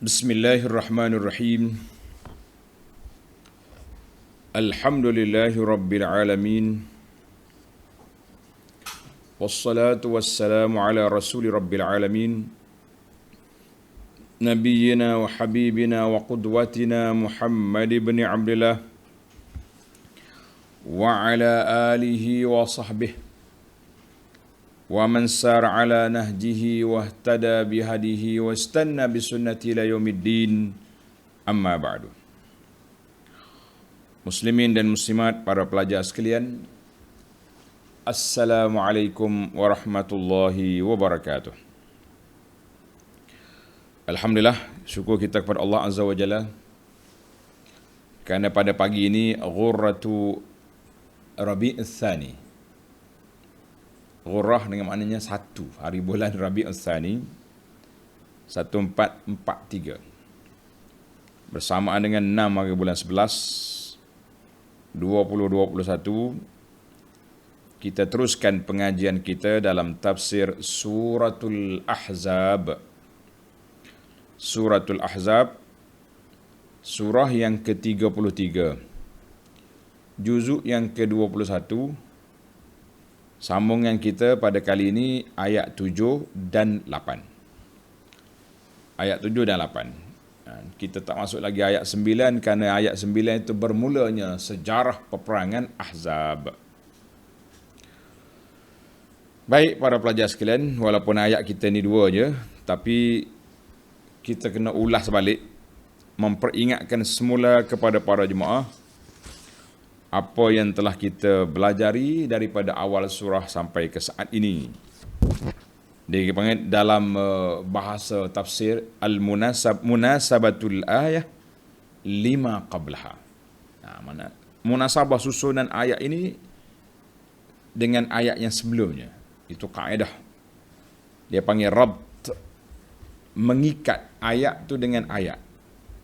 Bismillahirrahmanirrahim. Alhamdulillahi rabbil alamin. Wassalatu wassalamu ala rasuli rabbil alamin. Nabiyyina wa habibina wa qudwatina Muhammad ibn Abdullah wa ala alihi wa sahbihi wa man sar ala nahjihi wa ihtada bihadihi wa istanna bisunnati ila yaumiddin, amma ba'du. Muslimin dan muslimat, para pelajar sekalian, Assalamualaikum warahmatullahi wabarakatuh. Alhamdulillah, syukur kita kepada Allah Azza wa Jalla kerana pada pagi ini Ghurratu Rabi'ul Tsani. Ghurrah dengan maknanya satu, hari bulan Rabi'ul Tsani 1443 bersamaan dengan 6 hari bulan 11 2021. Kita teruskan pengajian kita dalam tafsir Suratul Ahzab. Suratul Ahzab, surah yang ke-33, juzuk yang ke-21. Sambungan kita pada kali ini ayat 7 dan 8. Ayat 7 dan 8. Kita tak masuk lagi ayat 9 kerana ayat 9 itu bermulanya sejarah peperangan Ahzab. Baik para pelajar sekalian, walaupun ayat kita ni dua je, tapi kita kena ulas balik, memperingatkan semula kepada para jemaah apa yang telah kita belajari daripada awal surah sampai ke saat ini. Dia panggil dalam bahasa tafsir munasabatul ayah lima qablaha. Mana munasabah susunan ayat ini dengan ayat yang sebelumnya. Itu kaedah. Dia panggil rabt, mengikat ayat tu dengan ayat.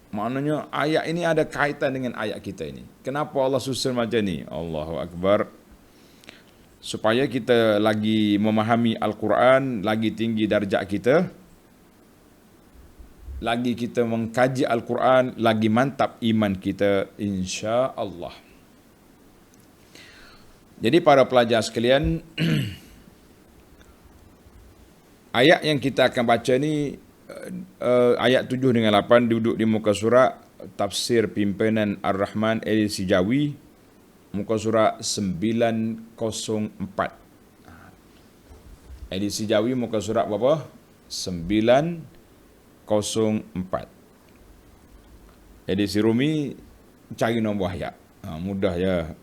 Maknanya ayat ini ada kaitan dengan ayat kita ini. Kenapa Allah susun macam ni? Allahu Akbar. Supaya kita lagi memahami Al-Quran, lagi tinggi darjat kita, lagi kita mengkaji Al-Quran, lagi mantap iman kita, insya Allah. Jadi para pelajar sekalian, ayat yang kita akan baca ni, ayat 7 dengan 8 duduk di muka surat tafsir pimpinan Ar-Rahman Al-Sijawi, muka surat 904. Al-Sijawi muka surat berapa? 904. Edisi Rumi cari nombor ayat. Mudah ya.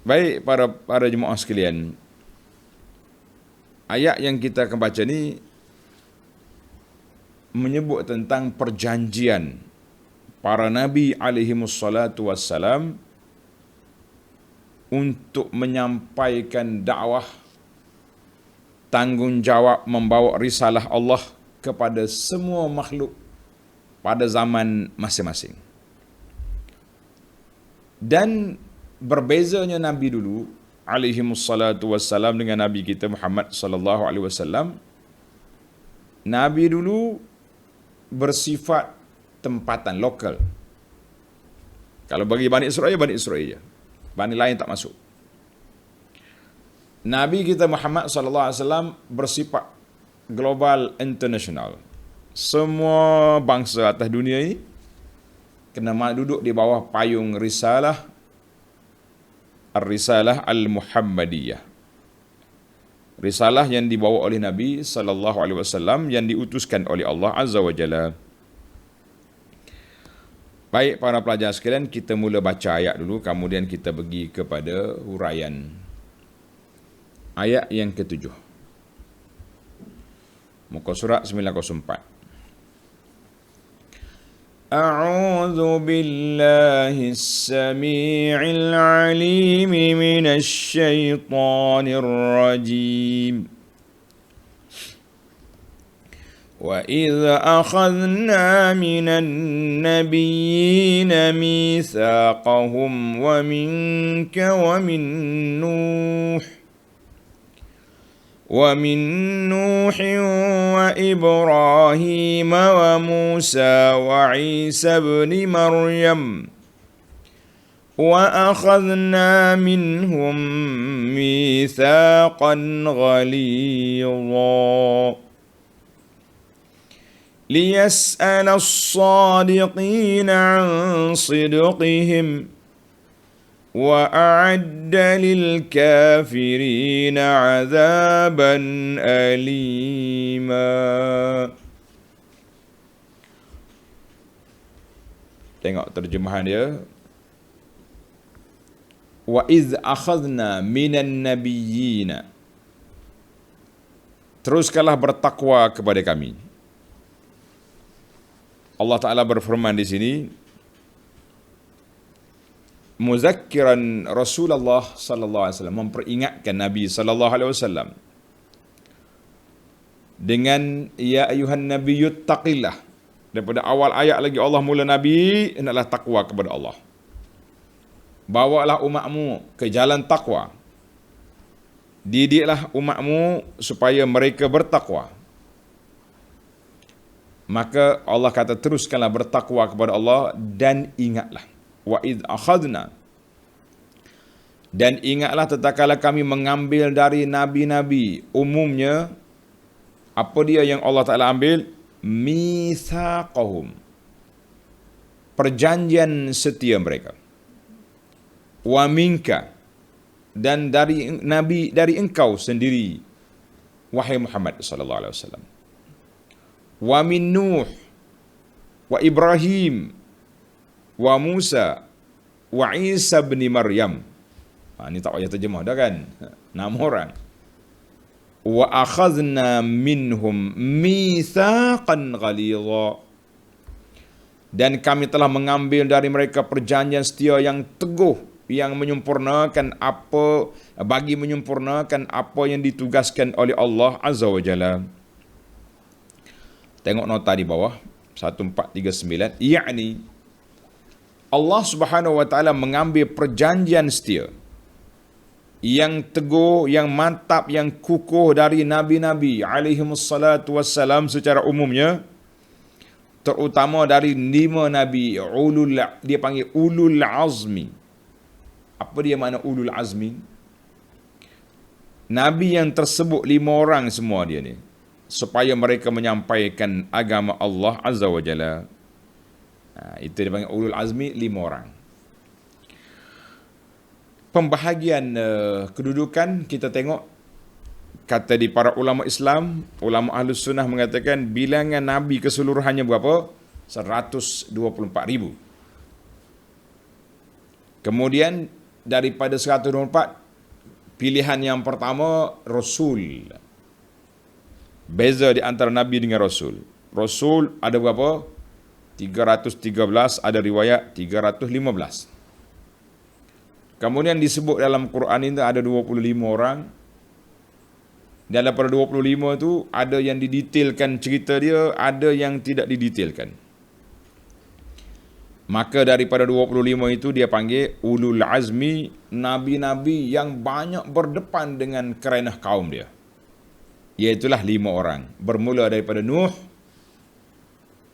Baik para jemaah sekalian, ayat yang kita akan baca ni menyebut tentang perjanjian para nabi alaihimussalatu wassalam untuk menyampaikan dakwah, tanggungjawab membawa risalah Allah kepada semua makhluk pada zaman masing-masing. Dan berbezanya nabi dulu alaihimussalatu wassalam dengan nabi kita Muhammad sallallahu alaihi wasallam, nabi dulu bersifat tempatan, lokal. Kalau bagi Bani Israel je. Bani lain tak masuk. Nabi kita Muhammad sallallahu alaihi wasallam bersifat global, international. Semua bangsa atas dunia ini kena duduk di bawah payung risalah, Ar-Risalah Al-Muhammadiyah. Risalah yang dibawa oleh Nabi sallallahu alaihi wasallam yang diutuskan oleh Allah Azza wa Jalla. Baik para pelajar sekalian, kita mula baca ayat dulu, kemudian kita pergi kepada huraian. Ayat yang ke-7. Muka surat 904. A'udzu billahi as-sami'il 'alim minasy syaithanir rajim. وَإِذْ أَخَذْنَا مِنَ النَّبِيِّينَ مِيثَاقَهُمْ وَمِنْكَ وَمِنْ نُوحٍ ومن نوح وإبراهيم وموسى وعيسى ابن مريم وأخذنا منهم ميثاقا غليظا ليسأل الصادقين عن صدقهم وأعد للكافرين عذابا أليما. Tengok terjemahan dia. Wa iz akhadna minan nabiyyina. Teruskanlah bertakwa kepada kami. Allah Ta'ala berfirman di sini, muzakkiran Rasulullah sallallahu alaihi wasallam, memperingatkan Nabi sallallahu alaihi wasallam dengan ya ayuhan nabiyyut taqillah. Daripada awal ayat lagi Allah mula Nabi, hendaklah takwa kepada Allah. Bawalah umatmu ke jalan takwa. Didiklah umatmu supaya mereka bertakwa. Maka Allah kata teruskanlah bertakwa kepada Allah dan ingatlah. Wa id akhadna. Dan ingatlah tatkala kami mengambil dari nabi-nabi, umumnya apa dia yang Allah Ta'ala ambil? Mitsaqahum, perjanjian setia mereka. Wa minka, dan dari nabi, dari engkau sendiri wahai Muhammad sallallahu alaihi wasallam. Wa min Nuh wa Ibrahim wa Musa wa Isa bin Maryam. Ini tak payah terjemah dah kan? 6 orang. Wa akhadna minhum mitsaqan ghalidha. Dan kami telah mengambil dari mereka perjanjian setia yang teguh, yang menyempurnakan apa, bagi menyempurnakan apa yang ditugaskan oleh Allah Azza wa Jalla. Tengok nota di bawah 1439, yakni Allah Subhanahu wa taala mengambil perjanjian setia yang teguh, yang mantap, yang kukuh dari nabi-nabi alaihimussalatu wassalam secara umumnya, terutama dari 5 nabi dia panggil ulul azmi. Apa dia makna ulul azmi? Nabi yang tersebut 5 orang semua dia ni, supaya mereka menyampaikan agama Allah Azza wa Jalla. Itu dia panggil ulul azmi, 5 orang. Pembahagian kedudukan kita tengok, kata di para ulama Islam, ulama Ahlus Sunnah mengatakan bilangan Nabi keseluruhannya berapa? 124,000. Kemudian daripada 124, pilihan yang pertama Rasul. Beza di antara Nabi dengan Rasul. Rasul ada berapa? 313, ada riwayat 315. Kemudian disebut dalam Quran ini ada 25 orang. Dan daripada 25 itu ada yang didetailkan cerita dia, ada yang tidak didetailkan. Maka daripada 25 itu dia panggil ulul azmi, nabi-nabi yang banyak berdepan dengan kerenah kaum dia. Iaitulah 5 orang. Bermula daripada Nuh,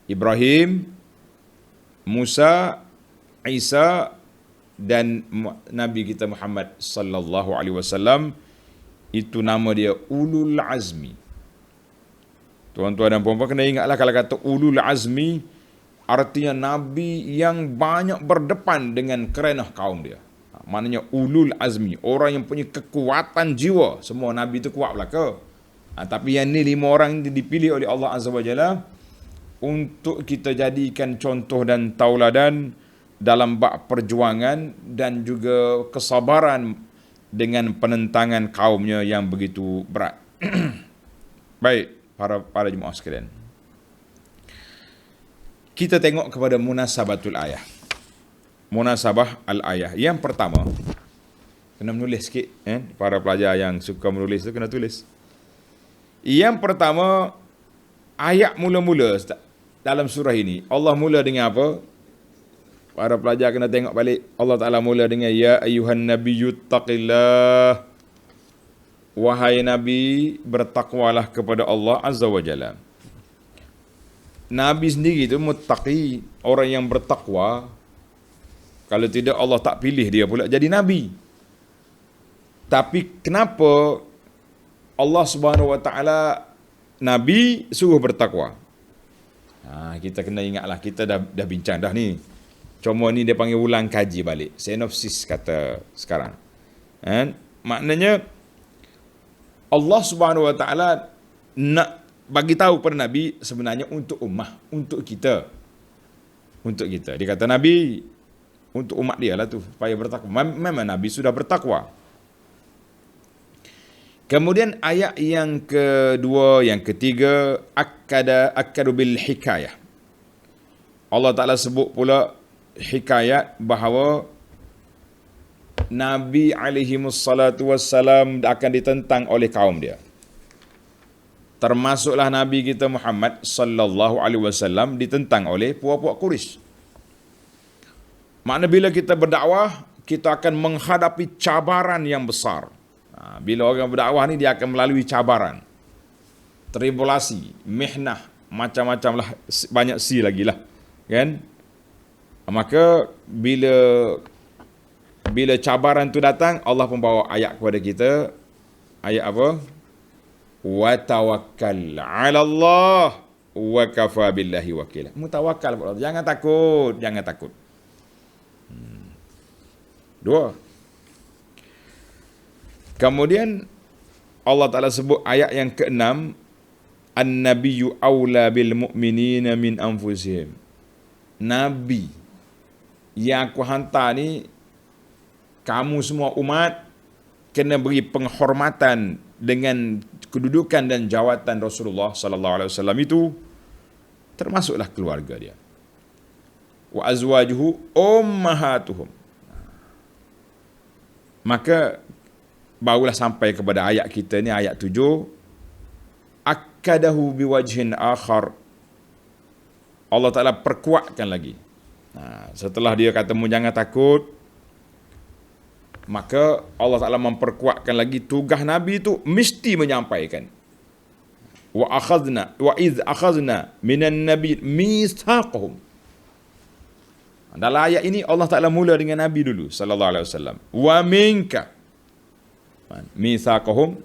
Ibrahim, Musa, Isa dan Nabi kita Muhammad sallallahu alaihi wasallam. Itu nama dia ulul azmi. Tuan-tuan dan puan-puan kena ingatlah, kalau kata ulul azmi artinya nabi yang banyak berdepan dengan kerenah kaum dia. Maknanya ulul azmi, orang yang punya kekuatan jiwa. Semua nabi itu kuat belaka. Tapi yang ni 5 orang dipilih oleh Allah Azza wa Jalla untuk kita jadikan contoh dan tauladan dalam bab perjuangan dan juga kesabaran dengan penentangan kaumnya yang begitu berat. Baik, para jemaah sekalian, kita tengok kepada munasabatul ayah. Munasabah al-ayah. Yang pertama, kena menulis sikit, para pelajar yang suka menulis tu kena tulis. Yang pertama, ayat mula-mula dalam surah ini, Allah mula dengan apa? Para pelajar kena tengok balik. Allah Ta'ala mula dengan ya ayuhan nabiyyut taqillah. wahai Nabi, bertakwalah kepada Allah Azza wa Jalla. Nabi sendiri itu muttaqi, orang yang bertakwa. Kalau tidak Allah tak pilih dia pula jadi Nabi. Tapi kenapa Allah Subhanahu wa taala Nabi suruh bertakwa? Kita kena ingatlah, kita dah bincang dah ni. Cuma ni dia panggil ulang kaji balik. Sinopsis kata sekarang. Maknanya Allah Subhanahu wa taala nak bagi tahu pada Nabi sebenarnya untuk ummah, untuk kita. Untuk kita. Dia kata Nabi untuk umat dia lah tu supaya bertakwa. Memang Nabi sudah bertakwa. Kemudian ayat yang kedua, yang ketiga, akkadu bil hikayah. Allah Ta'ala sebut pula hikayat bahawa Nabi alaihimussalatu wassalam akan ditentang oleh kaum dia. Termasuklah Nabi kita Muhammad sallallahu alaihi wasallam ditentang oleh puak-puak Quraisy. Makna bila kita berdakwah, kita akan menghadapi cabaran yang besar. Bila orang berdakwah ni dia akan melalui cabaran, tribulasi, mihnah, macam-macam lah, banyak si lagi lah, kan? Maka bila cabaran tu datang, Allah pun bawa ayat kepada kita. Ayat apa? Wa tawakkal 'ala Allah wa kafa billahi wakila. Mutawakkal kepada Allah. Jangan takut, jangan takut. Dua. Kemudian Allah Ta'ala sebut ayat yang ke-6, An-nabiyyu awla bil mu'minina min anfusihim. Nabi yang aku hantar ni, kamu semua umat kena beri penghormatan dengan kedudukan dan jawatan Rasulullah sallallahu alaihi wasallam itu, termasuklah keluarga dia. Wa azwajuhu ummahatuhum. Maka barulah sampai kepada ayat kita ni, ayat 7. Akkadahu biwajhin akhar. Allah Ta'ala perkuatkan lagi. Setelah dia kata jangan takut, maka Allah Ta'ala memperkuatkan lagi tugas Nabi itu mesti menyampaikan. Wa iz akhadna minan nabi mitsaqahum. Dalam ayat ini Allah Ta'ala mula dengan Nabi dulu sallallahu alaihi wasallam. Wa minka mitsaqahum.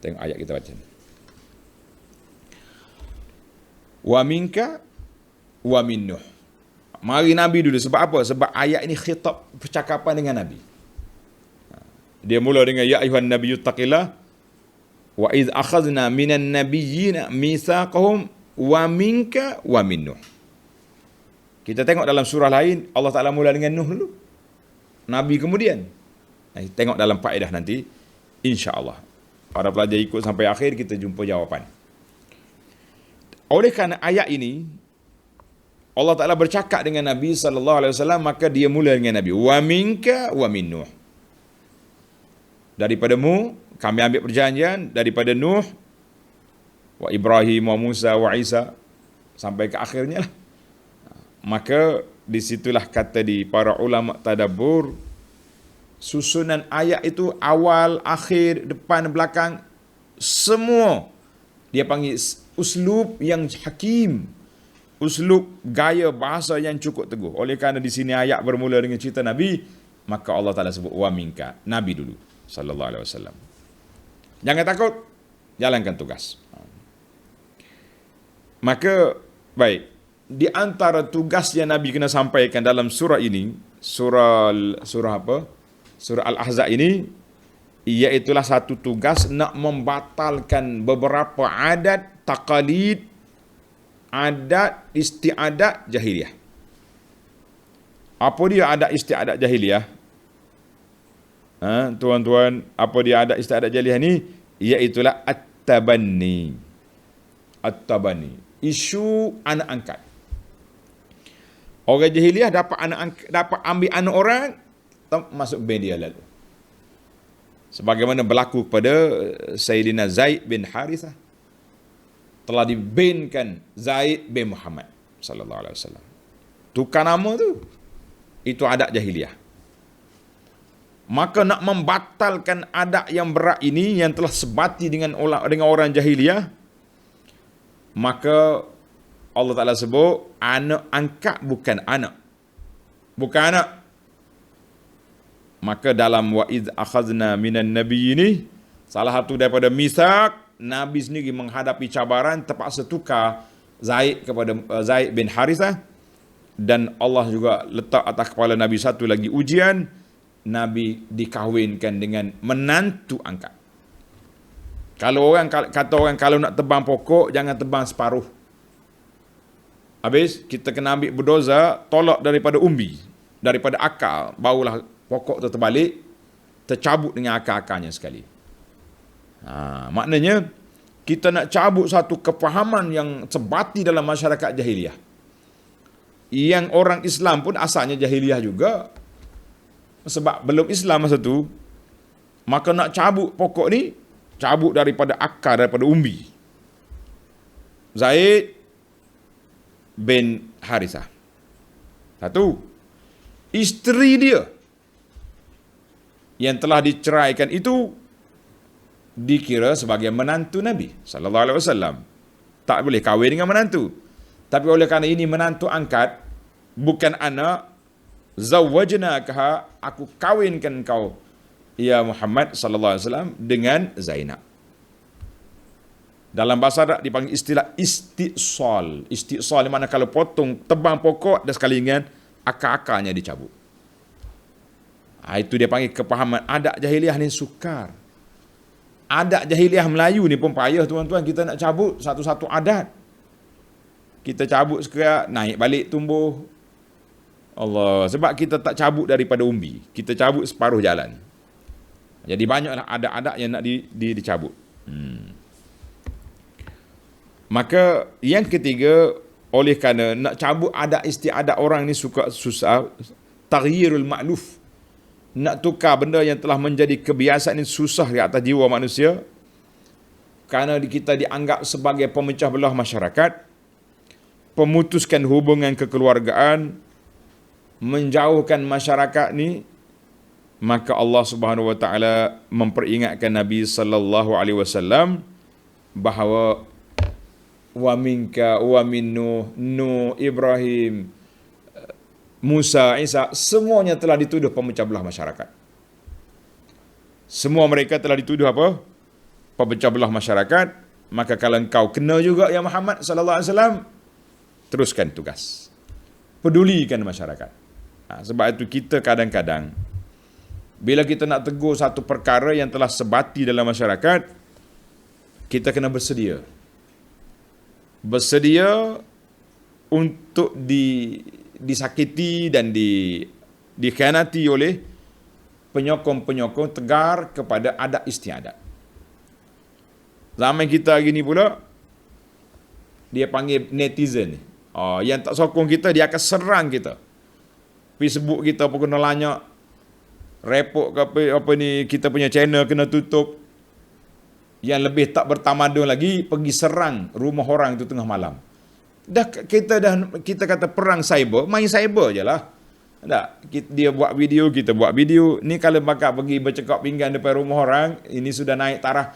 Tengok ayat kita baca. Wa minka wa min Nuh. Mari Nabi dulu. Sebab apa? Sebab ayat ini khitab percakapan dengan Nabi. Dia mula dengan ya ayuhan nabiyyu taqillah wa iz akhadna minan nabiyyina mitsaqahum wa minka wa min Nuh. Kita tengok dalam surah lain Allah Ta'ala mula dengan Nuh dulu, Nabi kemudian. Tengok dalam faedah nanti, insya-Allah. Para pelajar ikut sampai akhir, kita jumpa jawapan. Oleh kerana ayat ini Allah Ta'ala bercakap dengan Nabi sallallahu alaihi wasallam, maka dia mula dengan Nabi. Wa minka wa min Nuh. Daripadamu kami ambil perjanjian, daripada Nuh wa Ibrahim wa Musa wa Isa, sampai ke akhirnya lah. Maka disitulah kata di para ulama tadabbur, susunan ayat itu awal, akhir, depan, belakang, semua dia panggil uslub yang hakim, uslub gaya bahasa yang cukup teguh. Oleh kerana di sini ayat bermula dengan cerita Nabi, maka Allah Ta'ala sebut wa minka, Nabi dulu sallallahu alaihi wasallam. Jangan takut, jalankan tugas. Maka baik, di antara tugas yang Nabi kena sampaikan dalam surah ini, surah apa? Surah Al-Ahzab ini, iaitulah satu tugas nak membatalkan beberapa adat, taqalid, adat istiadat jahiliyah. Apa dia adat istiadat jahiliyah? Tuan-tuan, apa dia adat istiadat jahiliyah ni? Iaitulah at-tabanni. At-tabanni, isu anak angkat. Orang jahiliyah dapat ambil anak orang, masuk ban dia lalu. Sebagaimana berlaku kepada Sayyidina Zaid bin Harithah. Telah dibankan Zaid bin Muhammad sallallahu alaihi wasallam. Tukar nama tu. Itu adat jahiliyah. Maka nak membatalkan adat yang berat ini yang telah sebati dengan orang jahiliyah, maka Allah Ta'ala sebut anak angkat bukan anak. Bukan anak. Maka dalam wa'idh akhazna minan nabi ini, salah satu daripada misak, Nabi sendiri menghadapi cabaran terpaksa tukar Zaid kepada Zaid bin Harithah, dan Allah juga letak atas kepala Nabi satu lagi ujian, Nabi dikahwinkan dengan menantu angkat. Kalau orang kata orang kalau nak tebang pokok jangan tebang separuh. Habis kita kena ambil bulldozer, tolak daripada umbi, daripada akar, barulah pokok tu terbalik, tercabut dengan akar-akarnya sekali. Maknanya kita nak cabut satu kefahaman yang sebati dalam masyarakat jahiliyah. Yang orang Islam pun asalnya jahiliyah juga. Sebab belum Islam masa tu, maka nak cabut pokok ni, cabut daripada akar, daripada umbi. Zaid bin Harithah. Satu. Isteri dia yang telah diceraikan itu dikira sebagai menantu Nabi sallallahu alaihi wasallam. Tak boleh kahwin dengan menantu. Tapi oleh kerana ini menantu angkat, bukan anak, zawwajnakaha, aku kawinkan kau ya Muhammad sallallahu alaihi wasallam dengan Zainab. Dalam bahasa Arab dipanggil istilah istisal. Istisal di mana kalau potong tebang pokok dan sekali ingat akar-akarnya dicabut. Itu dia panggil kepahaman adat jahiliah ni sukar. Adat jahiliah Melayu ni pun payah tuan-tuan, kita nak cabut satu-satu adat. Kita cabut sekarang, naik balik tumbuh. Allah, sebab kita tak cabut daripada umbi, kita cabut separuh jalan. Jadi banyaklah adat-adat yang nak dicabut. Maka yang ketiga, oleh kerana nak cabut adat istiadat orang ni susah, taghyirul ma'luf. Nak tukar benda yang telah menjadi kebiasaan ini susah di atas jiwa manusia. Kerana kita dianggap sebagai pemecah belah masyarakat, pemutuskan hubungan kekeluargaan, menjauhkan masyarakat ni, maka Allah Subhanahu wa taala memperingatkan Nabi sallallahu alaihi wasallam bahawa wa minka wa min Nuh, Ibrahim, Musa, Isa, semuanya telah dituduh pemecah belah masyarakat. Semua mereka telah dituduh apa? Pemecah belah masyarakat. Maka kalau engkau kena juga ya Muhammad sallallahu alaihi wasallam, teruskan tugas. Pedulikan masyarakat. Sebab itu kita kadang-kadang bila kita nak tegur satu perkara yang telah sebati dalam masyarakat, kita kena bersedia. Bersedia untuk disakiti dan dikhianati oleh penyokong-penyokong tegar kepada adat istiadat. Zaman kita hari ni pula, dia panggil netizen ni. Yang tak sokong kita, dia akan serang kita. Facebook kita pun kena lanyak, report ke apa ni, kita punya channel kena tutup. Yang lebih tak bertamadun lagi, pergi serang rumah orang itu tengah malam. Kita kata perang cyber, main cyber je lah. Dia buat video, kita buat video. Ni kalau bakal pergi bercakap pinggan depan rumah orang, ini sudah naik taraf,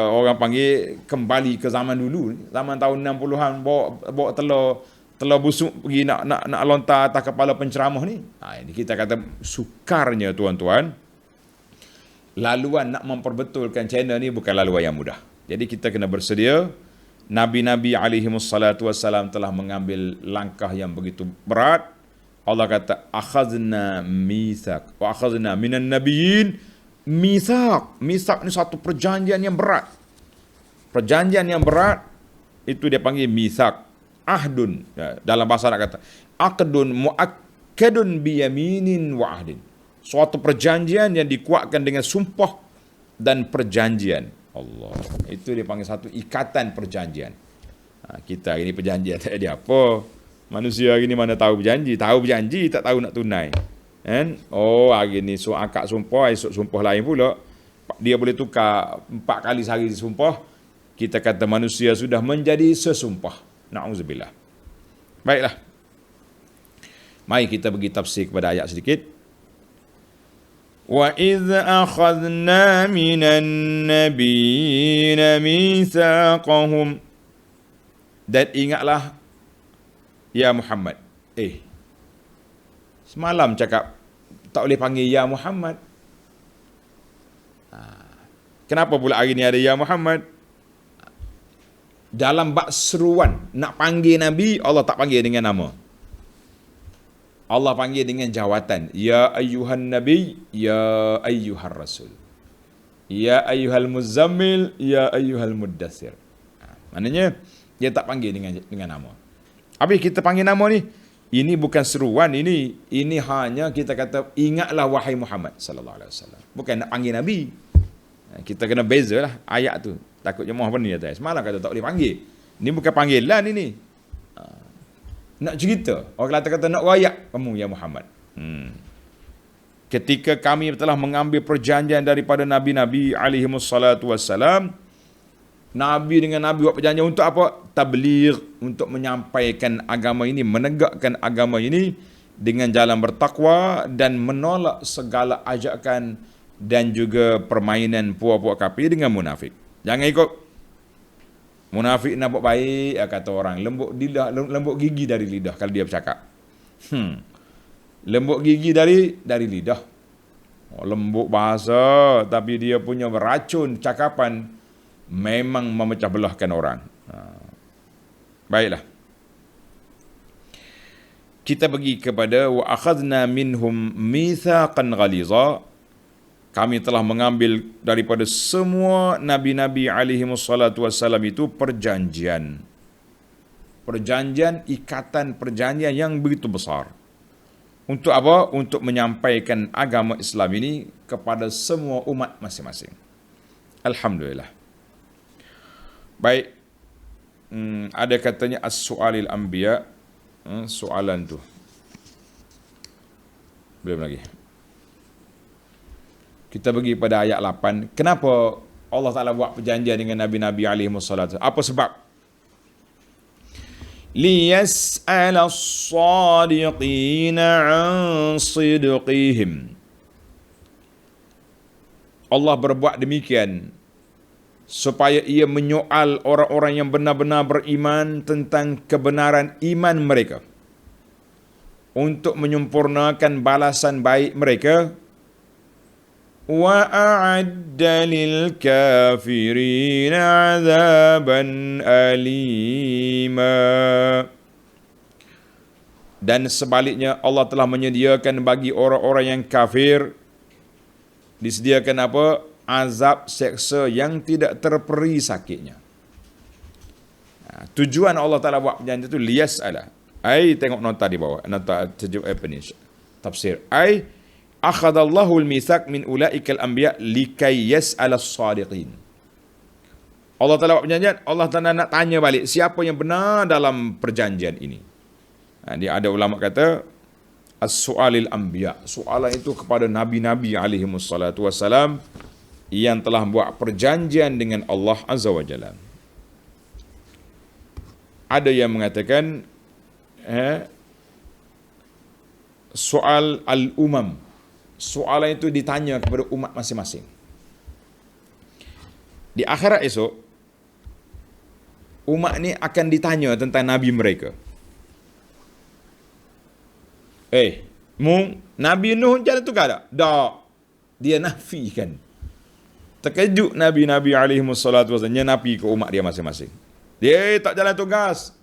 orang panggil kembali ke zaman dulu. Zaman tahun 60-an, bawa telur busuk pergi nak lontar atas kepala penceramah ni. Ini kita kata sukarnya tuan-tuan. Laluan nak memperbetulkan channel ni bukan laluan yang mudah. Jadi kita kena bersedia. Nabi-Nabi alaihimussalatu wassalam telah mengambil langkah yang begitu berat. Allah kata akhazna mithaq wa akhazna minan nabiyyin mithaq. Mithaq ni satu perjanjian yang berat. Perjanjian yang berat itu dia panggil mithaq. Ahdun, dalam bahasa Arab kata aqdun muakkadun biyaminin wa ahdin. Suatu perjanjian yang dikuatkan dengan sumpah dan perjanjian. Allah, itu dia panggil satu ikatan perjanjian. Kita hari ni perjanjian tak ada apa. Manusia hari ni mana tahu berjanji, tak tahu nak tunai. Kan? Hari ni akad sumpah, esok sumpah lain pula. Dia boleh tukar 4 kali sehari disumpah. Kita kata manusia sudah menjadi sesumpah. Na'udzubillah. Baiklah. Mari kita pergi tafsir kepada ayat sedikit. Wa idh akhadna minan nabiyina mitsaqahum. Dan ingatlah ya Muhammad. Semalam cakap tak boleh panggil ya Muhammad. Kenapa pula hari ni ada ya Muhammad? Dalam bab seruan nak panggil Nabi, Allah tak panggil dengan nama. Allah panggil dengan jawatan. Ya ayyuhan Nabi, ya ayyuhar Rasul. Ya ayyuhal muzammil, ya ayyuhal muddathir. Maknanya dia tak panggil dengan nama. Habis kita panggil nama ni, ini bukan seruan, ini hanya kita kata ingatlah wahai Muhammad sallallahu alaihi wasallam. Bukan nak panggil Nabi. Kita kena bezalah ayat tu. Takut jemaah apa ni atas. Semalam kata tak boleh panggil. Ni bukan panggilan ini. Nak cerita. Orang kata nak rayak kamu ya Muhammad. Ketika kami telah mengambil perjanjian daripada nabi-nabi alaihi wassalatu wassalam, Nabi dengan Nabi buat perjanjian untuk apa? Tabligh, untuk menyampaikan agama ini, menegakkan agama ini dengan jalan bertakwa dan menolak segala ajakan dan juga permainan puak-puak kafir dengan munafik. Jangan ikut. Munafik nak buat baik, kata orang, lembut gigi dari lidah kalau dia bercakap. Lembut gigi dari lidah. Lembut bahasa, tapi dia punya beracun cakapan memang memecah belahkan orang. Baiklah. Kita pergi kepada wa akhadna minhum mitsaqan ghaliza. Kami telah mengambil daripada semua nabi-nabi alaihi wassalatu wassalam itu perjanjian. Perjanjian, ikatan perjanjian yang begitu besar. Untuk apa? Untuk menyampaikan agama Islam ini kepada semua umat masing-masing. Alhamdulillah. Baik. Ada katanya as-su'alil anbiya. Soalan tu. Belum lagi. Kita pergi pada ayat 8. Kenapa Allah Ta'ala buat perjanjian dengan Nabi-Nabi alaihi wassalatu? Apa sebab? Liyas'ala as-sadiqina an sidqihim. Allah berbuat demikian supaya ia menyoal orang-orang yang benar-benar beriman tentang kebenaran iman mereka, untuk menyempurnakan balasan baik mereka. Wa a'adda lil kafirin 'adzaban alima. Dan sebaliknya Allah telah menyediakan bagi orang-orang yang kafir, disediakan apa? Azab seksa yang tidak terperi sakitnya. Tujuan Allah Ta'ala buat perjanjian itu liyas'ala. Tengok nota di bawah, nota apa ni? Tafsir. Akhadallahu al-mitsaq min ulaikal anbiya likay yas'ala as-sadiqin. Allah Ta'ala buat perjanjian, Allah Ta'ala nak tanya balik siapa yang benar dalam perjanjian ini. Dia ada ulama kata as-su'alil anbiya. Soalan itu kepada nabi-nabi alaihi wassalatu wassalam yang telah buat perjanjian dengan Allah Azza wa Jalla. Ada yang mengatakan soal al-umam. Soalan itu ditanya kepada umat masing-masing. Di akhirat esok, umat ni akan ditanya tentang Nabi mereka. Nabi Nuh jalan tu tak? Tak. Dia nafikan. Terkejut Nabi-Nabi alaihi wassalatu wassalam. Dia nafi ke umat dia masing-masing. Dia tak jalan tugas.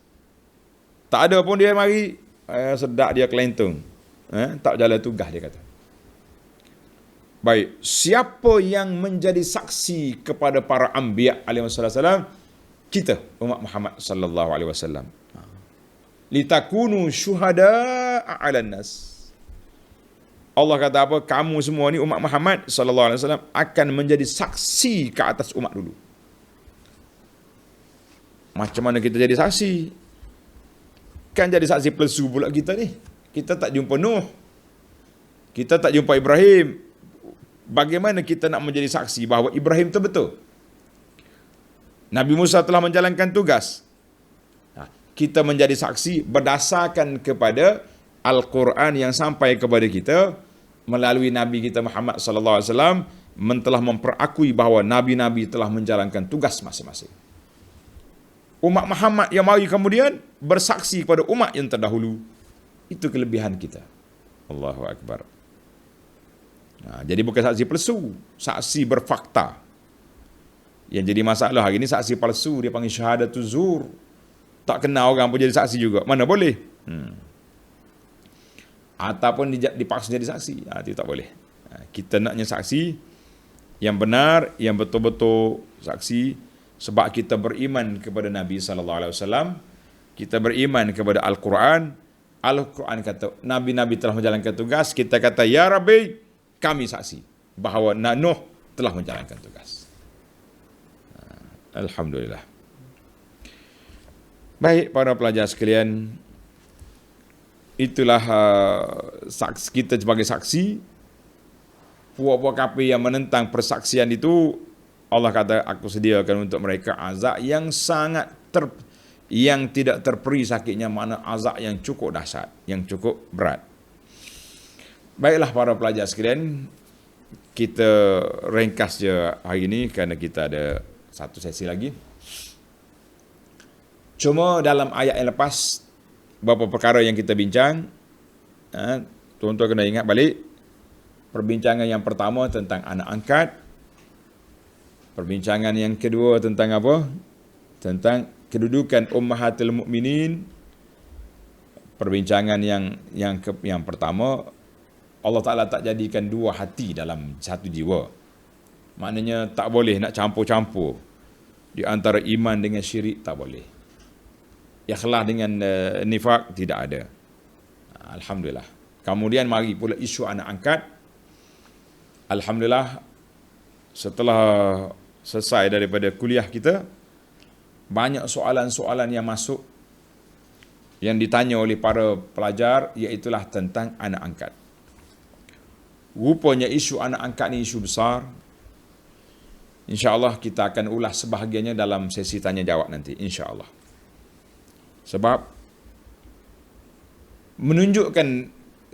Tak ada pun dia mari. Sedak dia kelentung. Tak jalan tugas dia kata. Baik, siapa yang menjadi saksi kepada para anbiya alaihi wasallam? Kita, umat Muhammad sallallahu alaihi wasallam. Litakunu syuhada'a 'alan nas. Allah kata apa? Kamu semua ni umat Muhammad sallallahu alaihi wasallam akan menjadi saksi ke atas umat dulu. Macam mana kita jadi saksi? Kan jadi saksi palsu pula kita ni. Kita tak jumpa Nuh. Kita tak jumpa Ibrahim. Bagaimana kita nak menjadi saksi bahawa Ibrahim itu betul? Nabi Musa telah menjalankan tugas. Kita menjadi saksi berdasarkan kepada Al-Quran yang sampai kepada kita, melalui Nabi kita Muhammad sallallahu alaihi wasallam telah memperakui bahawa nabi-nabi telah menjalankan tugas masing-masing. Umat Muhammad yang mari kemudian bersaksi kepada umat yang terdahulu. Itu kelebihan kita. Allahu Akbar. Jadi bukan saksi palsu, saksi berfakta. Yang jadi masalah hari ini saksi palsu, dia panggil syahadatul zur. Tak kenal orang pun jadi saksi juga. Mana boleh? Ataupun dipaksa jadi saksi. Itu tak boleh. Kita naknya saksi yang benar, yang betul-betul saksi sebab kita beriman kepada Nabi sallallahu alaihi wasallam, kita beriman kepada Al-Quran. Al-Quran kata nabi-nabi telah menjalankan tugas, kita kata ya Rabbi, kami saksi bahawa Nuh telah menjalankan tugas. Alhamdulillah. Baik para pelajar sekalian, itulah saksi kita sebagai saksi. Puak-puak kafir yang menentang persaksian itu, Allah kata aku sediakan untuk mereka azab yang sangat yang tidak terperi sakitnya, mana azab yang cukup dahsyat, yang cukup berat. Baiklah para pelajar sekalian, kita ringkas je hari ini kerana kita ada satu sesi lagi. Cuma dalam ayat yang lepas, beberapa perkara yang kita bincang, tuan-tuan kena ingat balik. Perbincangan yang pertama tentang anak angkat. Perbincangan yang kedua tentang apa? Tentang kedudukan ummahatul mukminin. Perbincangan yang pertama, Allah Ta'ala tak jadikan dua hati dalam satu jiwa. Maknanya tak boleh nak campur-campur di antara iman dengan syirik, tak boleh. Ikhlas dengan nifak, tidak ada. Alhamdulillah. Kemudian mari pula isu anak angkat. Alhamdulillah, setelah selesai daripada kuliah kita, banyak soalan-soalan yang masuk yang ditanya oleh para pelajar, iaitulah tentang anak angkat. Rupanya isu anak angkat ni isu besar. InsyaAllah kita akan ulas sebahagiannya dalam sesi tanya jawab nanti, insyaAllah. Sebab menunjukkan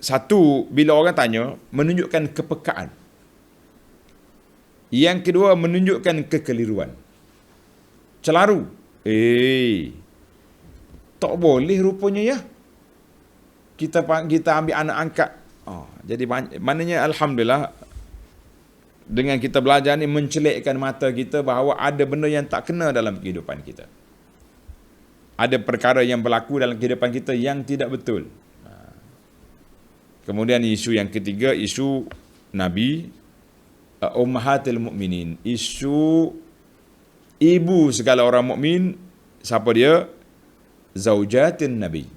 satu, bila orang tanya, menunjukkan kepekaan. Yang kedua, menunjukkan kekeliruan. Celaru. Tak boleh rupanya ya. Kita ambil anak angkat. Jadi maknanya alhamdulillah, dengan kita belajar ni mencelikkan mata kita bahawa ada benda yang tak kena dalam kehidupan kita. Ada perkara yang berlaku dalam kehidupan kita yang tidak betul. Kemudian isu yang ketiga, isu Nabi, ummahatul mukminin, isu ibu segala orang mukmin. Siapa dia? Zaujatin Nabi,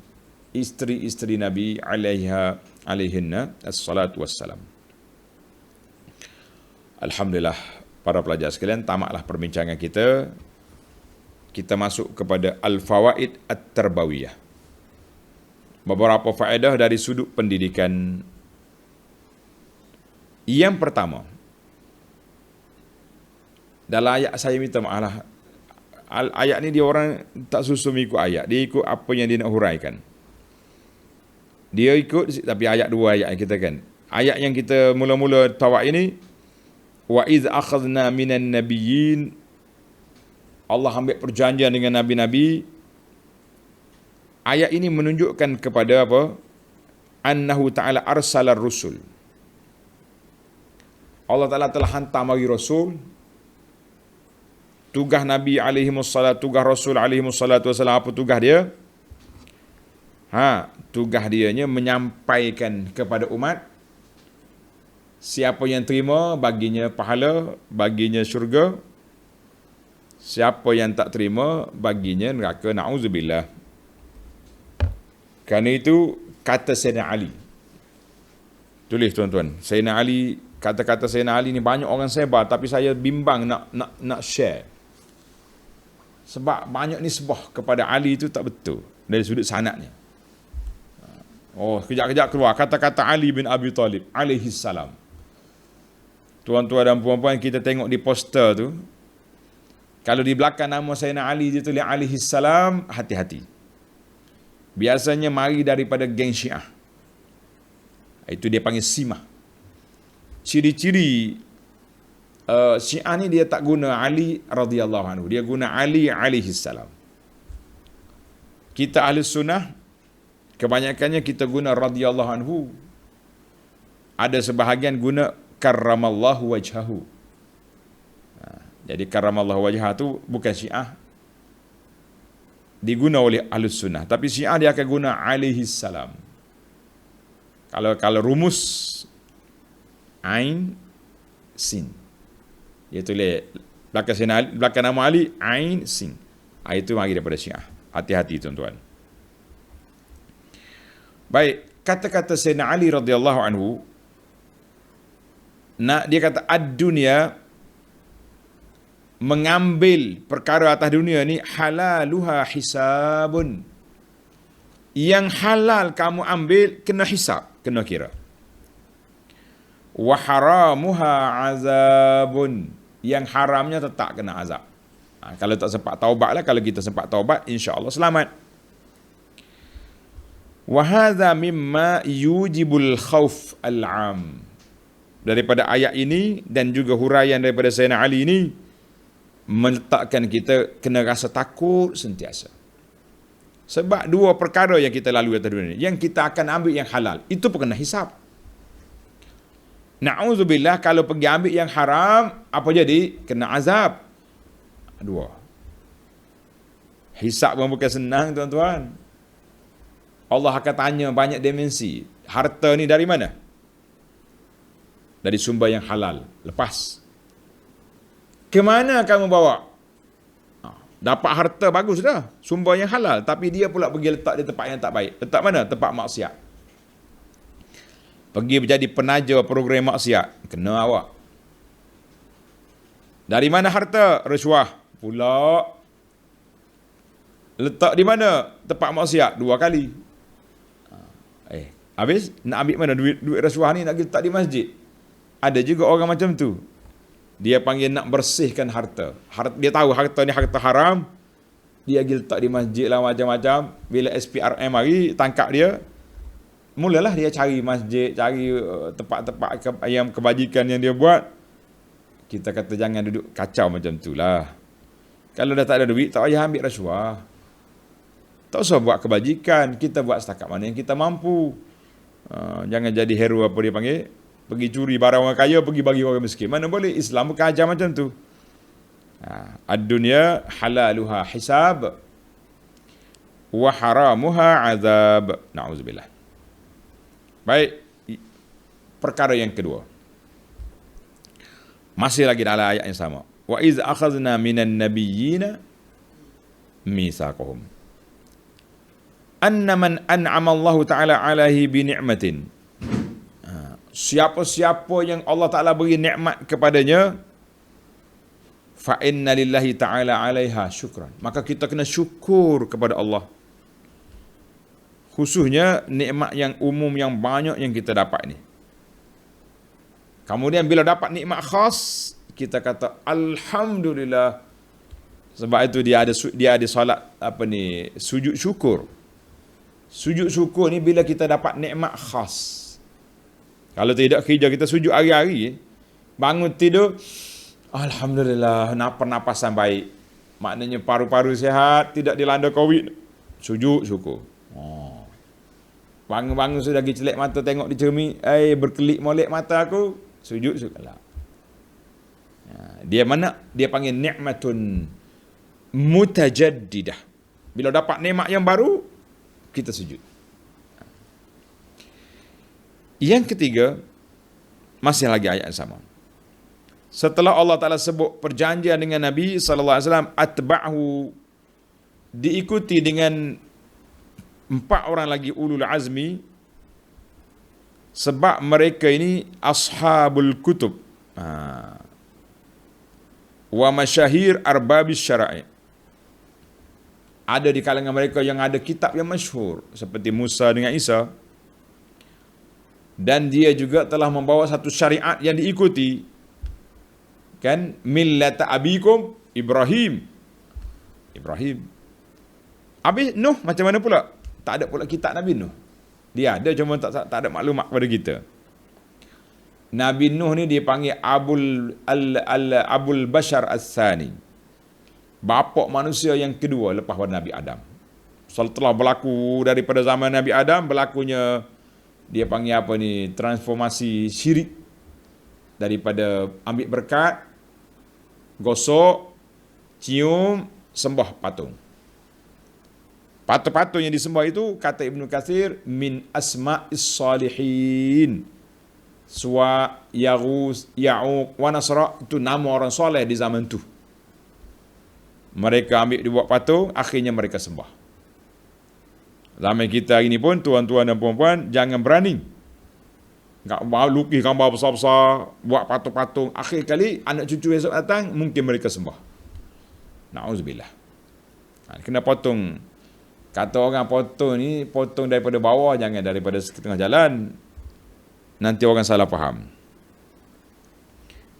isteri-isteri Nabi alaihinna assalatu wassalam. Alhamdulillah para pelajar sekalian, tamatlah perbincangan kita. Kita masuk kepada al-fawaid at-tarbawiyah. Beberapa faedah dari sudut pendidikan. Yang pertama, dalam ayat saya minta maaf lah, ayat ni dia orang tak susun ikut ayat, dia ikut apa yang dia nak huraikan. Dia ikut, tapi ayat dua ayat kita kan. Ayat yang kita mula-mula tawak ini, wa iz akhadna minan nabiyyin, Allah ambil perjanjian dengan nabi-nabi. Ayat ini menunjukkan kepada apa? Annahu ta'ala arsalar rusul. Allah Ta'ala telah hantar mari rasul. Tugas Nabi tugas Rasul alaihimussalatu wassalam, apa tugas dia? Tugas dianya menyampaikan kepada umat. Siapa yang terima, baginya pahala, baginya syurga. Siapa yang tak terima, baginya neraka. Na'udzubillah. Kerana itu, kata Sayyidina Ali. Tulis tuan-tuan. Sayyidina Ali, kata-kata Sayyidina Ali ni banyak orang sebar, tapi saya bimbang nak share. Sebab banyak nisbah kepada Ali itu tak betul dari sudut sanadnya. Kejap-kejap keluar kata-kata Ali bin Abi Talib alaihi salam. Tuan-tuan dan puan-puan, kita tengok di poster tu, kalau di belakang nama Sayyidina Ali dia tulis alaihi salam, hati-hati. Biasanya mari daripada geng Syiah. Itu dia panggil simah. ciri-ciri Syiah ni dia tak guna Ali radhiyallahu anhu, dia guna Ali alaihi salam. Kita ahli sunnah kebanyakannya kita guna radhiyallahu anhu. Ada sebahagian guna karramallahu wajhahu. Jadi karramallahu wajhah tu bukan Syiah diguna oleh ahli sunnah, tapi Syiah dia akan guna alaihi salam. Kalau rumus Ain Sin, dia tulis belakang nama Ali Ain Sin. Itu mari daripada Syiah. Hati-hati tuan-tuan. Baik, kata-kata Sayyidina Ali radhiyallahu anhu, dia kata ad-dunya, mengambil perkara atas dunia ni, halaluha hisabun. Yang halal kamu ambil kena hisab, kena kira. Wa haramuha azabun. Yang haramnya tetap kena azab. Kalau tak sempat taubat lah, kalau kita sempat taubat, insya-Allah selamat. Wa hadza mimma yujibul khauf al-am. Daripada ayat ini dan juga huraian daripada Sayyidina Ali ini meletakkan kita kena rasa takut sentiasa. Sebab dua perkara yang kita lalui atas dunia ini, yang kita akan ambil yang halal, itu pun kena hisab. Na'udzubillah, kalau pergi ambil yang haram, apa jadi? Kena azab. Dua. Hisab pun bukan senang tuan-tuan. Allah akan tanya banyak dimensi. Harta ni dari mana? Dari sumber yang halal. Lepas. Kemana kamu bawa? Dapat harta bagus dah. Sumber yang halal. Tapi dia pula pergi letak di tempat yang tak baik. Letak mana? Tempat maksiat. Pergi menjadi penaja program maksiat. Kena awak. Dari mana harta? Rasuah. Pula. Letak di mana? Tempat maksiat. 2 kali. Habis nak ambil mana duit rasuah ni, nak letak di masjid. Ada juga orang macam tu. Dia panggil nak bersihkan harta. Dia tahu harta ni harta haram. Dia pergi letak di masjid lah macam-macam. Bila SPRM mari tangkap dia, mulalah dia cari masjid, cari tempat-tempat yang kebajikan yang dia buat. Kita kata jangan duduk kacau macam tu lah. Kalau dah tak ada duit, tak payah ambil rasuah. Tak usah buat kebajikan. Kita buat setakat mana yang kita mampu. Jangan jadi hero apa dia panggil. Pergi curi barang orang kaya, pergi bagi orang miskin. Mana boleh. Islam bukan ajar macam tu. Ad-dunya halaluha hisab. Wa haramuha azab. Na'udzubillah. Baik. Perkara yang kedua. Masih lagi dalam ayat yang sama. Wa iz akhadna minan nabiyyina mitsaqahum. Anna man an'ama Allah Ta'ala alaihi bi ni'matin. Siapa-siapa yang Allah Ta'ala beri nikmat kepadanya, fa inna lillahi ta'ala alaiha syukran. Maka kita kena syukur kepada Allah. Khususnya nikmat yang umum yang banyak yang kita dapat ni. Kemudian bila dapat nikmat khas, kita kata alhamdulillah. Sebab itu dia ada solat sujud syukur. Sujud syukur ni bila kita dapat nikmat khas. Kalau tidak kerja kita sujud hari-hari, bangun tidur, alhamdulillah, pernapasan baik. Maknanya paru-paru sihat, tidak dilanda COVID. Sujud syukur. Bangun-bangun sudah pergi celak mata tengok di cermin, berkelip molek mata aku, sujud syukur. Dia mana? Dia panggil ni'matun mutajaddidah. Bila dapat nikmat yang baru, kita sujud. Yang ketiga, masih lagi ayat yang sama. Setelah Allah Ta'ala sebut perjanjian dengan Nabi SAW, atba'hu, diikuti dengan 4 orang lagi ulul azmi, sebab mereka ini ashabul kutub wa masyahir arbabis syara'i. Ada di kalangan mereka yang ada kitab yang masyhur seperti Musa dengan Isa, dan dia juga telah membawa satu syariat yang diikuti, kan, millata abikum Ibrahim. Habis Nuh macam mana pula? Tak ada pula kitab Nabi Nuh. Dia ada, cuma tak ada maklumat kepada kita. Nabi Nuh ni dia panggil Abul Bashar As-Sani. Bapa manusia yang kedua lepas pada Nabi Adam. Setelah berlaku daripada zaman Nabi Adam, berlakunya dia panggil apa ni, transformasi syirik, daripada ambil berkat, gosok, cium, sembah patung. Patung-patung yang disembah itu, kata Ibnu Katsir, min asma'is salihin. Suwa, Yaghus, Ya'uq, wa Nasra, itu nama orang soleh di zaman tu. Mereka ambil dibuat patung, akhirnya mereka sembah. Zaman kita hari ni pun, tuan-tuan dan puan-puan, jangan berani. Tak lukis gambar besar-besar, buat patung-patung. Akhir kali, anak cucu esok datang, mungkin mereka sembah. Na'udzubillah. Kena potong. Kata orang potong ni, potong daripada bawah, jangan daripada setengah jalan. Nanti orang salah faham.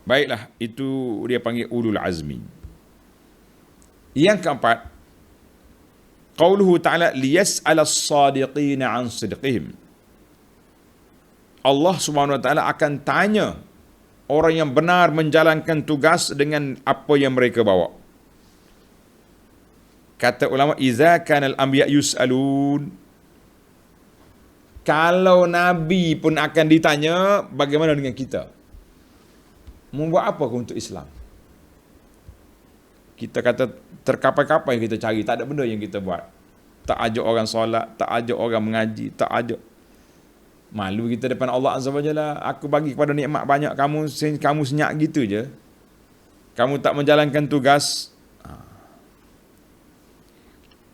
Baiklah, itu dia panggil ulul azmi. Yang keempat, qauluhu ta'ala liyas'ala as-sadiqina 'an sidqihim. Allah Subhanahu wa taala akan tanya orang yang benar menjalankan tugas dengan apa yang mereka bawa. Kata ulama, iza kana al-anbiya yus'alun, kalau Nabi pun akan ditanya, bagaimana dengan kita? Membuat apa untuk Islam? Kita kata terkapai-kapai kita cari, tak ada benda yang kita buat. Tak ajak orang solat, tak ajak orang mengaji, tak ajak. Malu kita depan Allah Azza wa Jalla. Aku bagi kepada nikmat banyak, kamu senyap gitu je. Kamu tak menjalankan tugas.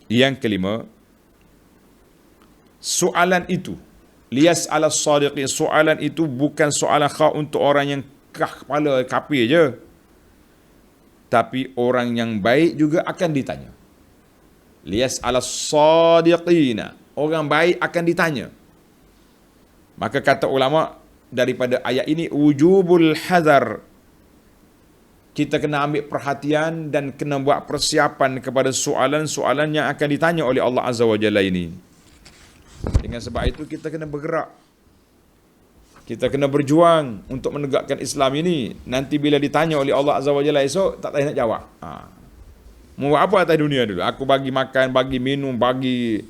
Yang kelima, soalan itu, liyas ala sadiqin, soalan itu bukan soalan khas untuk orang yang kepala kafir je, tapi orang yang baik juga akan ditanya. Liyas ala sadiqina, orang baik akan ditanya. Maka kata ulama, daripada ayat ini wujubul hazar, kita kena ambil perhatian dan kena buat persiapan kepada soalan-soalan yang akan ditanya oleh Allah Azza wa Jalla ini. Dengan sebab itu kita kena bergerak. Kita kena berjuang untuk menegakkan Islam ini. Nanti bila ditanya oleh Allah Azza wa Jalla esok, tak tahu nak jawab. Mau buat apa atas dunia dulu? Aku bagi makan, bagi minum, bagi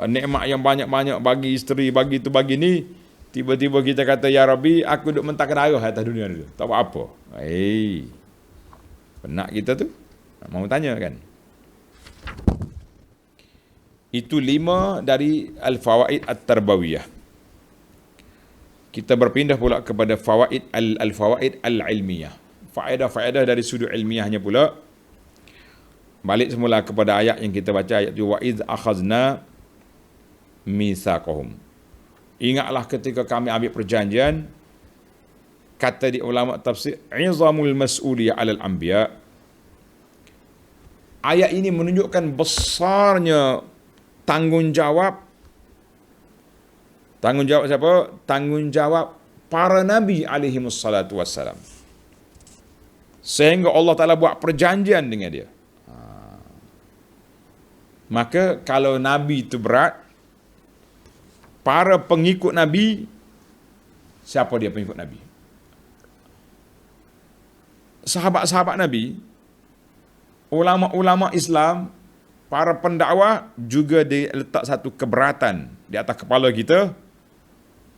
nikmat yang banyak-banyak, bagi isteri, bagi itu, bagi ni. Tiba-tiba kita kata, ya Rabbi, aku duk mentakkan darah atas dunia dulu. Tak buat apa. Penat kita tu. Mau tanya kan? Itu 5 dari al-fawaid at-tarbawiyah. Kita berpindah pula kepada fawaid al-fawaid al-ilmiyah. Faedah-faedah dari sudut ilmiahnya pula. Balik semula kepada ayat yang kita baca, ayat tu, wa idz akhazna mitsaqahum. Ingatlah ketika kami ambil perjanjian. Kata di ulama tafsir, izamul mas'uliyah 'alal anbiya. Ayat ini menunjukkan besarnya tanggungjawab. Tanggungjawab siapa? Tanggungjawab para nabi alaihi wassalatu wassalam. Sehingga Allah Ta'ala buat perjanjian dengan dia. Maka kalau nabi itu berat, para pengikut nabi, siapa dia pengikut nabi? Sahabat-sahabat Nabi, ulama-ulama Islam, para pendakwah juga diletak satu keberatan di atas kepala kita,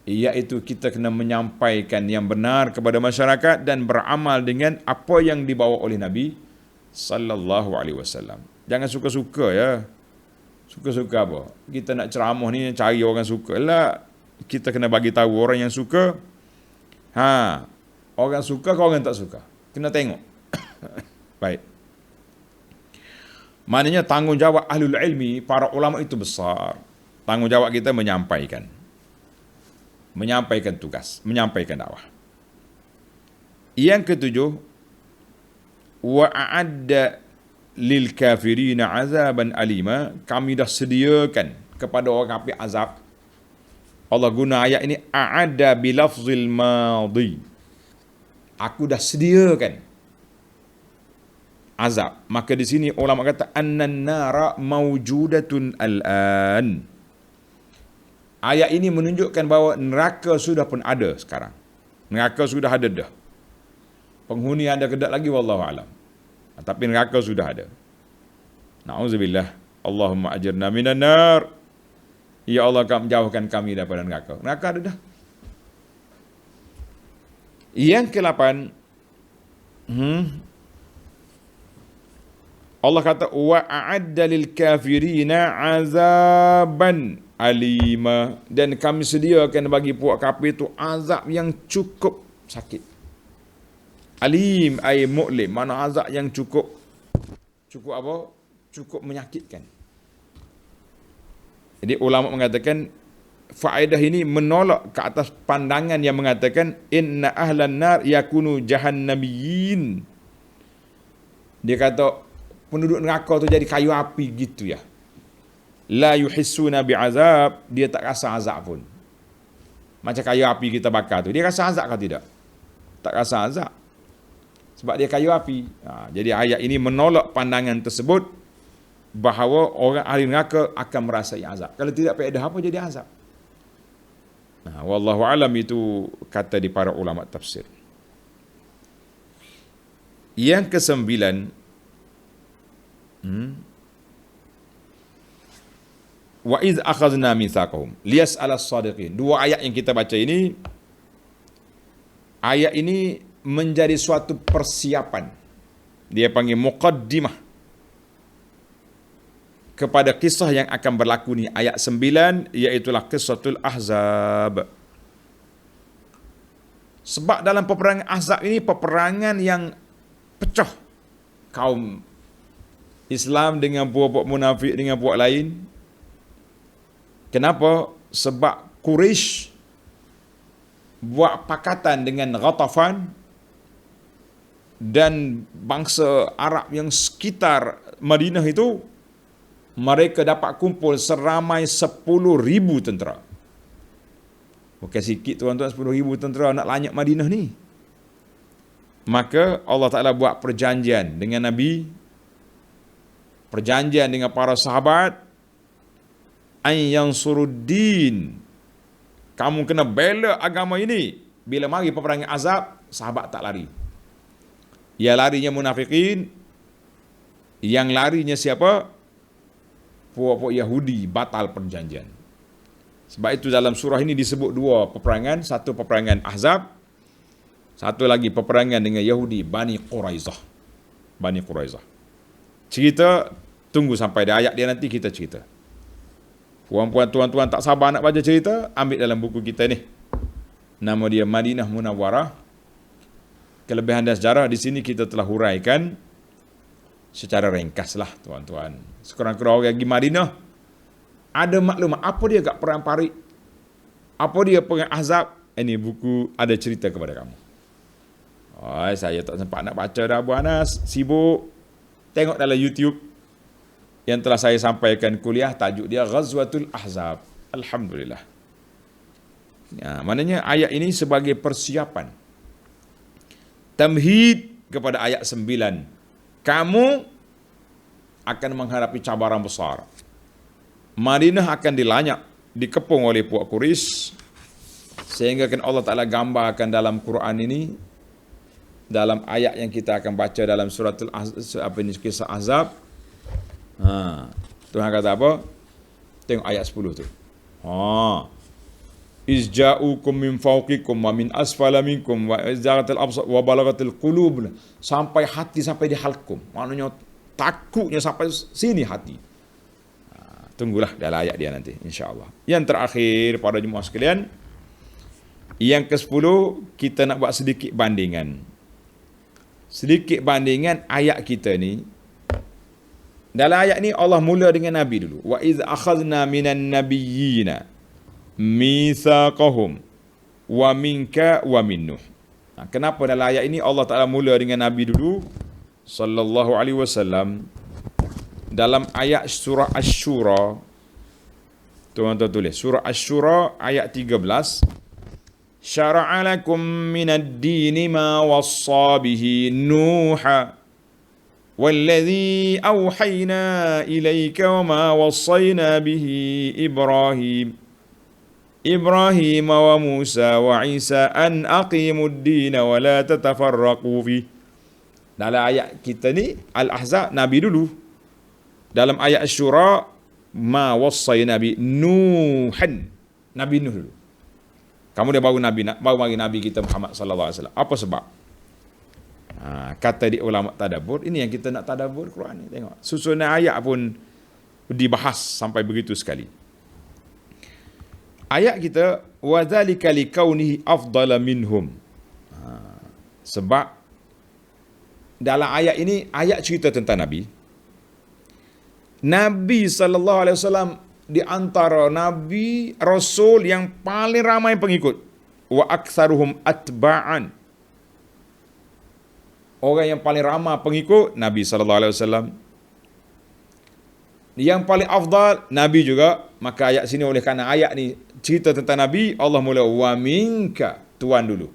iaitu kita kena menyampaikan yang benar kepada masyarakat dan beramal dengan apa yang dibawa oleh Nabi sallallahu alaihi wasallam. Jangan suka-suka ya. Suka-suka apa? Kita nak ceramah ni cari orang suka lah. Kita kena bagi tahu orang yang suka. Orang suka ke orang tak suka? Kena tengok. Baik. Maknanya tanggungjawab ahlul ilmi, para ulama itu besar. Tanggungjawab kita menyampaikan tugas, menyampaikan dakwah. Yang ketujuh, wa a'adda lil kafirina azaban alima, kami dah sediakan kepada orang kafir azab. Allah guna ayat ini a'adda bilafzil madhi. Aku dah sediakan azab. Maka di sini ulama kata annan nara mawjudatun al-an. Ayat ini menunjukkan bahawa neraka sudah pun ada sekarang. Neraka sudah ada dah. Penghuni ada ke tak lagi wallahu alam. Tapi neraka sudah ada. Nauzubillah. Allahumma ajirna minan nar. Ya Allah, kau menjauhkan kami daripada neraka. Neraka ada dah. Yang ke-8, Allah kata wa a'adda lil kafirina azaban alima, dan kami sediakan bagi puak kafir itu azab yang cukup sakit. Alim ay mu'lim, mana azab yang cukup apa? Cukup menyakitkan. Jadi ulama mengatakan faedah ini menolak ke atas pandangan yang mengatakan inna ahlan nar yakunu jahannamiyin. Dia kata penduduk neraka tu jadi kayu api gitu ya. La yuhissuna bi'azab, dia tak rasa azab pun. Macam kayu api kita bakar tu, dia rasa azab ke tidak? Tak rasa azab. Sebab dia kayu api. Jadi ayat ini menolak pandangan tersebut bahawa orang ahli neraka akan merasai azab. Kalau tidak faedah apa jadi azab? Wallahu alam, itu kata di para ulama tafsir. Yang ke-9, wa iz akhadna mitsaqahum liyas'ala as-sadiqin. Dua ayat yang kita baca ini, ayat ini menjadi suatu persiapan. Dia panggil muqaddimah kepada kisah yang akan berlaku ni. Ayat 9 iaitulah Qissatul Ahzab. Sebab dalam peperangan Ahzab ini peperangan yang pecah kaum Islam dengan puak-puak munafik dengan puak lain. Kenapa? Sebab Quraisy buat pakatan dengan Ghatafan dan bangsa Arab yang sekitar Madinah itu. Mereka dapat kumpul seramai 10,000 tentera. Bukan sikit tuan-tuan, 10,000 tentera nak lanyak Madinah ni. Maka Allah Ta'ala buat perjanjian dengan Nabi, perjanjian dengan para sahabat, an yansuruddin, kamu kena bela agama ini. Bila mari peperangan Azab, sahabat tak lari. Ya larinya munafikin, yang larinya siapa? Puak-puak Yahudi batal perjanjian. Sebab itu dalam surah ini disebut dua peperangan, satu peperangan Ahzab, satu lagi peperangan dengan Yahudi, Bani Quraizah. Bani Quraizah. Cerita tunggu sampai di ayat dia nanti kita cerita. Puan-puan, tuan-tuan tak sabar nak baca cerita, ambil dalam buku kita ni. Nama dia Madinah Munawwarah. Kelebihan dan sejarah di sini kita telah huraikan secara ringkas lah tuan-tuan. Sekurang-kurang orang pergi Madinah ada maklumat apa dia kat perang Parik, apa dia perang Ahzab. Ini buku ada cerita kepada kamu. Saya tak sempat nak baca dah Abu Anas, sibuk. Tengok dalam YouTube yang telah saya sampaikan kuliah, tajuk dia Ghazwatul Ahzab. Alhamdulillah. Maknanya ayat ini sebagai persiapan, tamhid kepada ayat 9. Kamu akan menghadapi cabaran besar. Madinah akan dilanyak, dikepung oleh puak Quraisy, sehingga kan Allah Ta'ala gambarkan dalam Quran ini, dalam ayat yang kita akan baca dalam suratul kisah Ahzab. Tuhan kata apa? Tengok ayat 10 tu. Izja'ukum min fawqikum wa min asfala minkum wa izja'atil absar wa balagatil qulub, sampai hati sampai di halkum. Maknanya takutnya sampai sini hati. Tunggulah dalam ayat dia nanti insya-Allah. Yang terakhir para jemaah sekalian, yang ke-10 kita nak buat sedikit bandingan. Sedikit bandingan ayat kita ni. Dalam ayat ni Allah mula dengan Nabi dulu. Wa iz akhadna minan nabiyyina mitsaqahum wa minka wa min Nuh. Kenapa dalam ayat ini Allah Ta'ala mula dengan Nabi dulu sallallahu alaihi wasallam? Dalam ayat surah Asy-Syura, tuan-tuan tulis surah Asy-Syura ayat 13, syara'a lakum minad dini ma wassa bihi Nuha والذي أوحينا إليك وما وصينا به إبراهيم Ibrahim wa Musa wa Isa an aqimud din wa la tatafarraqu fi. Dalam ayat kita ni Al-Ahzab Nabi dulu. Dalam ayat Asy-Syura ma wassayna bi Nuhan. Nabi Nuh dulu. Kamu dia baru mari Nabi kita Muhammad sallallahu alaihi wasallam. Apa sebab? Kata di ulama tadabbur, ini yang kita nak tadabbur Quran ni. Tengok. Susunan ayat pun dibahas sampai begitu sekali. Ayat kita wa dzalika likaunihi afdala minhum. Sebab dalam ayat ini ayat cerita tentang Nabi. Nabi sallallahu alaihi wasallam di antara nabi rasul yang paling ramai pengikut, wa aktsaruhum atba'an. Orang yang paling ramai pengikut Nabi sallallahu alaihi wasallam. Yang paling afdal Nabi juga. Maka ayat sini oleh kerana ayat ni cerita tentang Nabi, Allah mula wa minka, tuan dulu,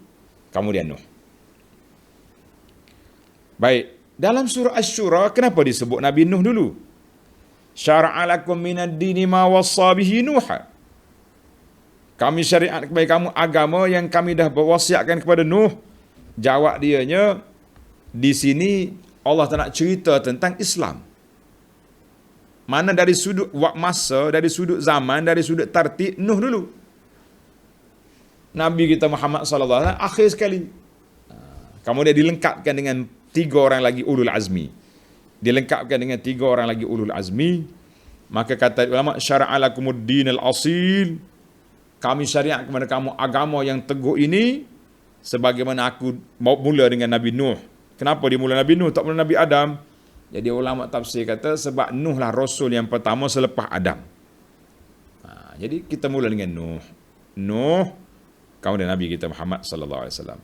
kemudian Nuh. Baik, dalam surah Asy-Syura kenapa disebut Nabi Nuh dulu? Syara'a lakum minad dini ma wassa bihi Nuha. Kami syariat kepada kamu agama yang kami dah berwasiatkan kepada Nuh. Jawab dianya, di sini Allah tak nak cerita tentang Islam. Mana dari sudut masa, dari sudut zaman, dari sudut tartib, Nuh dulu. Nabi kita Muhammad sallallahu alaihi wasallam akhir sekali. Kemudian dilengkapkan dengan 3 orang lagi ulul azmi. Dilengkapkan dengan 3 orang lagi ulul azmi. Maka kata ulama, syara'a lakumud dinal asil. Kami syariat kepada kamu agama yang teguh ini sebagaimana aku mula dengan Nabi Nuh. Kenapa dia mula Nabi Nuh, tak mula Nabi Adam? Jadi ulama tafsir kata sebab Nuh lah rasul yang pertama selepas Adam. Jadi kita mula dengan Nuh. Nuh, kemudian Nabi kita Muhammad sallallahu alaihi wasallam.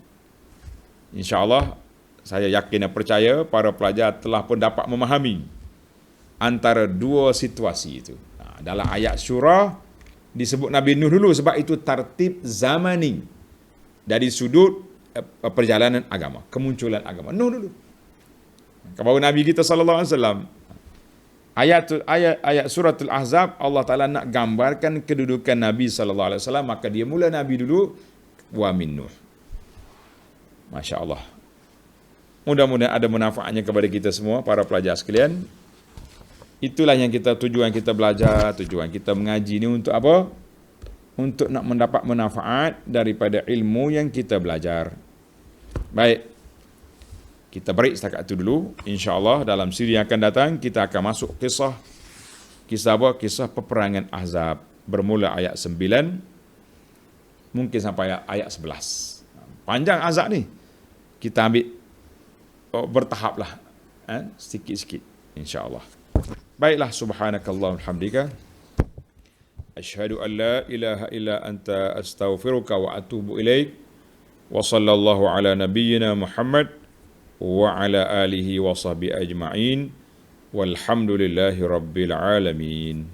Insya-Allah saya yakin dan percaya para pelajar telah pun dapat memahami antara dua situasi itu. Dalam ayat Syura disebut Nabi Nuh dulu sebab itu tartib zamani dari sudut perjalanan agama, kemunculan agama. Nuh dulu. Baru Nabi kita sallallahu alaihi wasallam. Ayat suratul Ahzab Allah Taala nak gambarkan kedudukan Nabi sallallahu alaihi wasallam, maka dia mula Nabi dulu wa min Nuh. Masya-Allah. Mudah-mudahan ada manfaatnya kepada kita semua para pelajar sekalian. Itulah yang tujuan kita belajar, tujuan kita mengaji ni untuk apa? Untuk nak mendapat manfaat daripada ilmu yang kita belajar. Baik. Kita break setakat itu dulu. InsyaAllah dalam siri yang akan datang kita akan masuk kisah apa? Kisah peperangan Ahzab. Bermula ayat 9 mungkin sampai ayat 11. Panjang Ahzab ni. Kita ambil bertahaplah, sikit-sikit insya-Allah. Baiklah, subhanakallahumma wa bihamdika asyhadu an la ilaha illa anta astaghfiruka wa atubu ilaik. Wa sallallahu ala nabiyyina Muhammad wa ala alihi wa sahbihi ajma'in walhamdulillahi rabbil alamin.